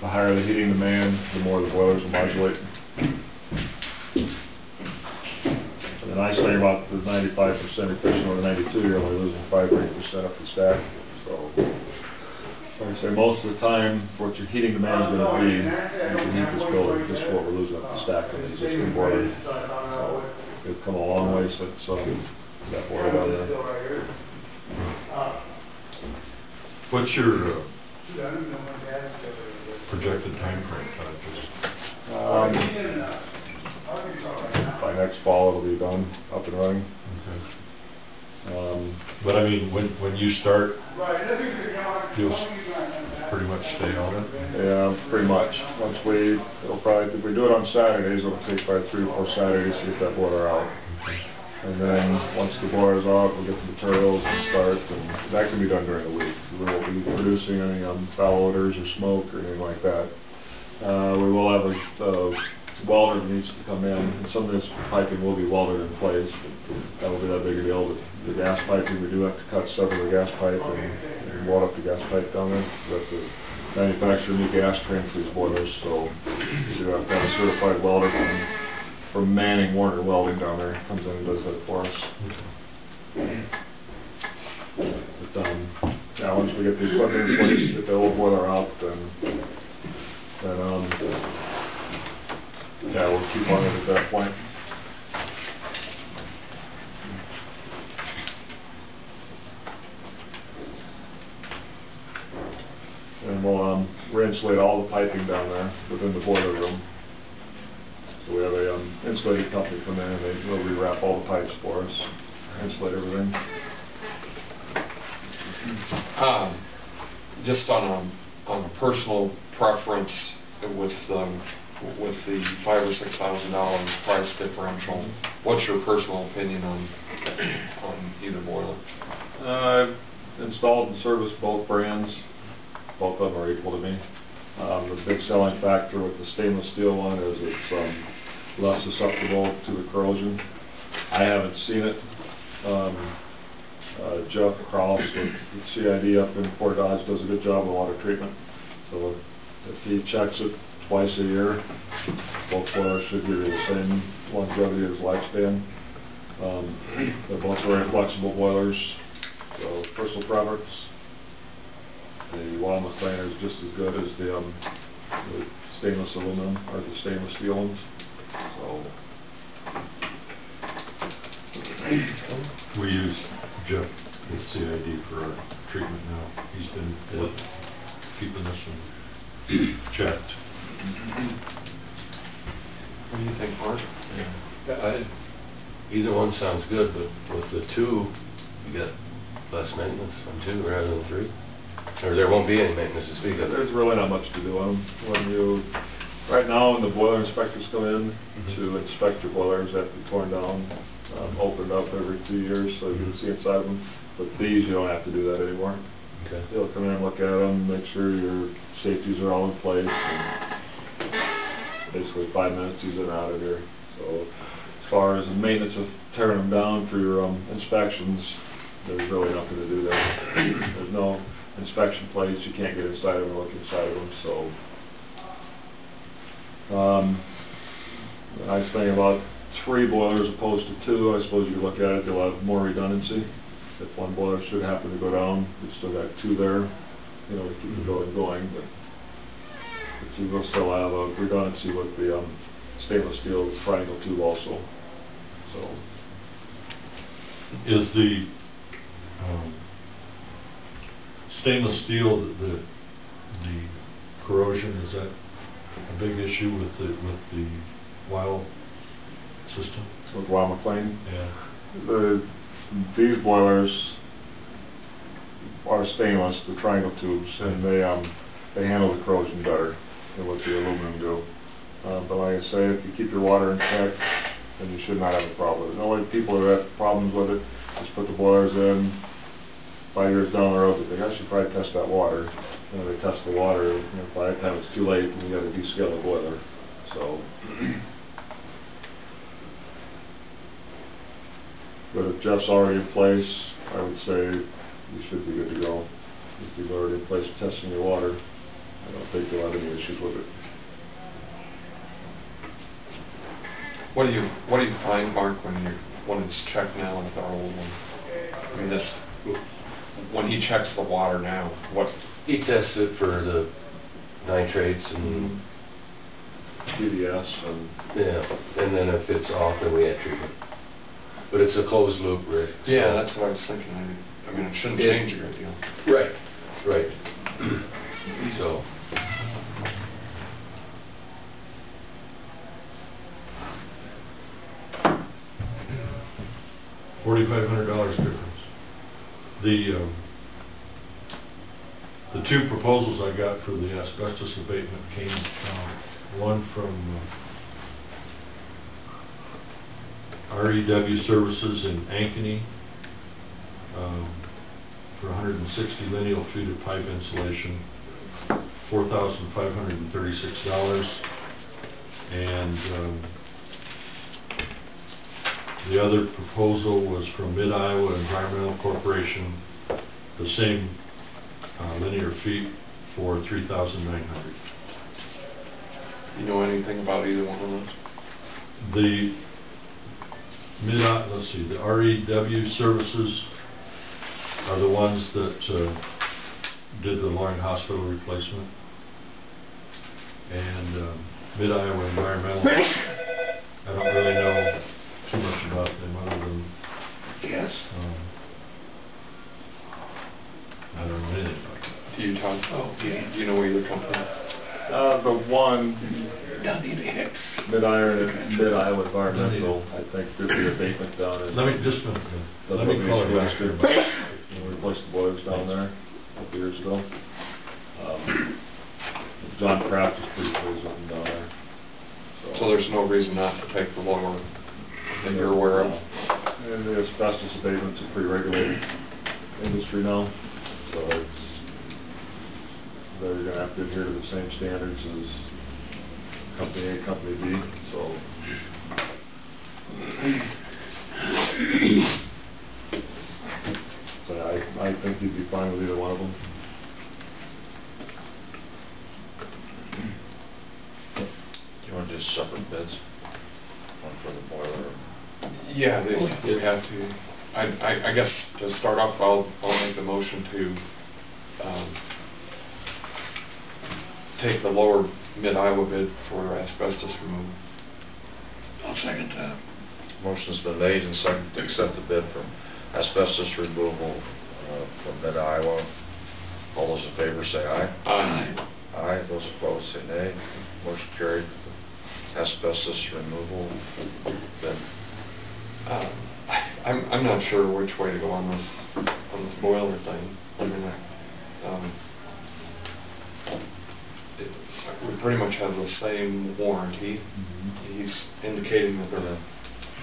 the higher the heating demand, the more the boilers will modulate. And the nice thing about the 95% efficient or the 92, you're only losing 5-8% up the stack. So, like I say, most of the time, what your heating demand is going to be, you can heat this building, just what we're losing up the stack in the existing boiler. So, we've come a long way since that boiler down there. What's your projected time frame? By next fall it'll be done, up and running. Okay. But I mean, when you start, you'll pretty much stay on it? Yeah, pretty much. It'll probably, if we do it on Saturdays, it'll take probably 3 or 4 Saturdays to get that boiler out. And then once the boiler's out, we'll get the materials and start, and that can be done during the week. We won't be producing any foul odors or smoke or anything like that. We will have a welder that needs to come in, and some of this piping will be welded in place. That will be that big a deal. But the gas piping, we do have to cut several of the gas pipe and weld up the gas pipe down there. We have to manufacture a new gas train for these boilers, so we do have to have a certified welder from Manning Warner Welding down there. Comes in and does that for us. But yeah, once we get the equipment in place, get the old boiler out, then yeah, we'll keep on it at that point. And we'll re-insulate all the piping down there within the boiler room. So we have a insulating company come in and they'll rewrap all the pipes for us, insulate everything. Just on a personal preference with the $5,000 or $6,000 price differential, what's your personal opinion on either boiler? I've installed and serviced both brands. Both of them are equal to me. The big selling factor with the stainless steel one is it's less susceptible to the corrosion. I haven't seen it. Jeff Krause with CID up in Fort Dodge does a good job of water treatment. So if he checks it twice a year, both boilers should give you the same longevity as lifespan. They're both very flexible boilers. So personal preference. The Wild McLean is just as good as the stainless aluminum or the stainless steel ones. So we use Jeff with CID for our treatment now. He's been keeping us checked. What do you think, Mark? Yeah, either one sounds good, but with the two, you get less maintenance on 2 rather than 3. Or there won't be any maintenance to speak of. There's really not much to do on them. Right now, when the boiler inspectors come in to inspect your boilers, they have to be torn down, opened up every 2 years so you can see inside them. But these, you don't have to do that anymore. Okay. They'll come in and look at them, make sure your safeties are all in place. Basically 5 minutes, he's in and out of here. So as far as the maintenance of tearing them down for your inspections, there's really nothing to do there. There's no inspection plates, you can't get inside them or look inside of them. So the nice thing about 3 boilers opposed to 2, I suppose you look at it, you'll have more redundancy. If one boiler should happen to go down, you've still got 2 there, you know, to keep the building going. But you will still have a redundancy with the stainless steel triangle tube also. So is the stainless steel, the corrosion, is that a big issue with the Wild system? With Wild McLean? Yeah. These boilers are stainless, the triangle tubes, and they handle the corrosion better than what the aluminum do. But like I say, if you keep your water in check, then you should not have a problem. There's no way people who have problems with it just put the boilers in. 5 years down the road, they think I should probably test that water. You know, they test the water, you know, by the time it's too late, and you got to descale the boiler. So, but if Jeff's already in place, I would say you should be good to go. If you've already in place testing your water, don't think they'll have any issues with it. What do you find, Mark, when it's checked now with our old one? I mean, this, when he checks the water now, what? He tests it for the nitrates and TDS and... yeah, and then if it's off, then we add treatment. But it's a closed loop, Rick. So. Yeah, that's what I was thinking. I mean, it shouldn't change a great deal. Right, right. So. $4,500 difference. The two proposals I got for the asbestos abatement came one from REW Services in Ankeny for 160 lineal feet of pipe insulation, $4,536, and the other proposal was from Mid-Iowa Environmental Corporation, the same linear feet for $3,900. You know anything about either one of those? The let's see, the REW Services are the ones that did the Loring Hospital replacement, and Mid-Iowa Environmental, I don't really know too much about them other than Yes. I don't know anything about that. Do you talk? Oh, yeah. Do you know either company? The one, Down in Hicks. Mid-Iowa Environmental, I think did the abatement down in... Let me just let me call it last year. We replaced the boilers down there a couple years ago. John Kraft is pretty pleased with them down there. So there's no reason not to take the lower that you're aware of? And the asbestos abatement's a pretty regulated industry now, so they're going to have to adhere to the same standards as Company A, Company B, so. But I think you'd be fine with either one of them. Do you want to do separate bids? One for the boiler? Yeah, they have to. I guess to start off, I'll make the motion to take the lower Mid-Iowa bid for asbestos removal. I'll second that. Motion's been made and seconded to accept the bid from asbestos removal from Mid-Iowa. All those in favor say aye. Aye. Aye. Those opposed say nay. Motion carried. Asbestos removal bid. I'm not sure which way to go on this boiler thing. I mean, we pretty much have the same warranty. Mm-hmm. He's indicating that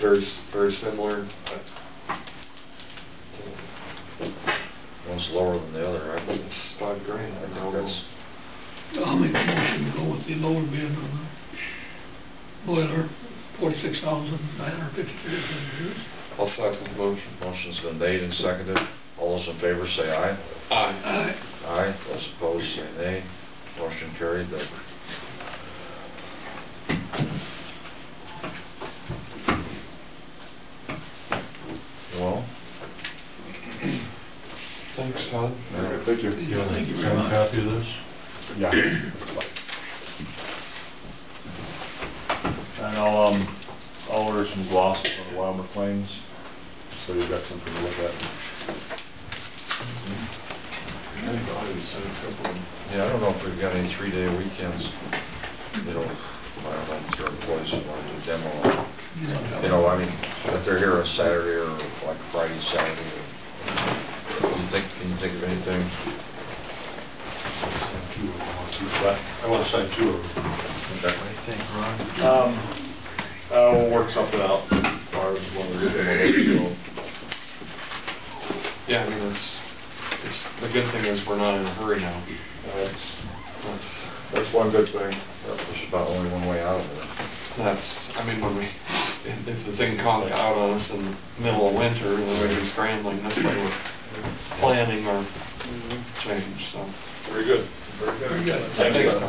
they're very similar. But, one's lower than the other, right? It's $5,000. I think that's. I'll make a motion to go with the lower bid on the boiler, $46,953. I'll second the motion. Motion's been made and seconded. All those in favor say aye. Aye. Aye. Aye. Those opposed say nay. Motion carried. Well, Thanks, Todd. Thank you. Thank you very Have a much. copy of this? Yeah. And I'll order some glosses on the Wilmer claims, so you've got something to look at. yeah, I don't know if we've got any 3-day weekends. You know, I don't know if your employees want to do demo. You know, I mean, if they're here on Saturday or like Friday, Saturday. Can you think of anything? I want to sign two of them. What do you think, Ron? We'll work something out as far as when we get there. Yeah, I mean, it's the good thing is we're not in a hurry now. That's one good thing. There's about only one way out of it. I mean, if the thing conked out on us in the middle of winter, then we'd be scrambling. That's why we're planning our change. So Very good. Very good. Thank you.